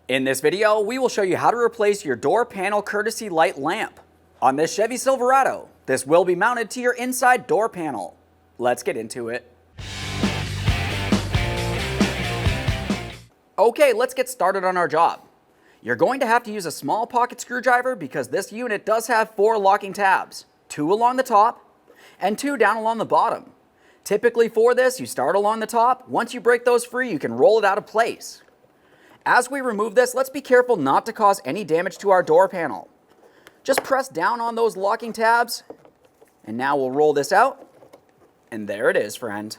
In this video, we will show you how to replace your door panel courtesy light lamp. On this Chevy Silverado, this will be mounted to your inside door panel. Let's get into it. Okay, let's get started on our job. You're going to have to use a small pocket screwdriver because this unit does have 4 locking tabs, 2 along the top and 2 down along the bottom. Typically for this, you start along the top. Once you break those free, you can roll it out of place. As we remove this, let's be careful not to cause any damage to our door panel. Just press down on those locking tabs, and now we'll roll this out, and there it is, friend.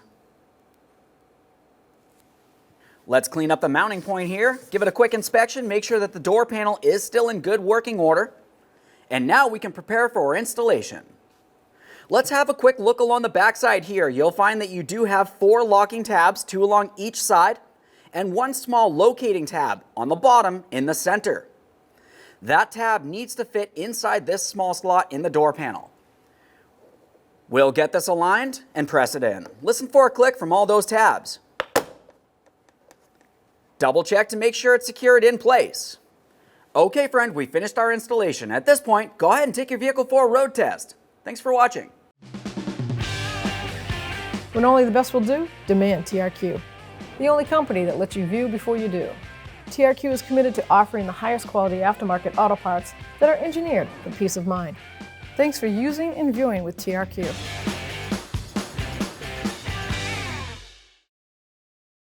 Let's clean up the mounting point here, give it a quick inspection, make sure that the door panel is still in good working order, and now we can prepare for our installation. Let's have a quick look along the back side here. You'll find that you do have 4 locking tabs, 2 along each side, and 1 small locating tab on the bottom in the center. That tab needs to fit inside this small slot in the door panel. We'll get this aligned and press it in. Listen for a click from all those tabs. Double check to make sure it's secured in place. Okay, friend, we finished our installation. At this point, go ahead and take your vehicle for a road test. Thanks for watching. When only the best will do, demand TRQ. The only company that lets you view before you do. TRQ is committed to offering the highest quality aftermarket auto parts that are engineered for peace of mind. Thanks for using and viewing with TRQ.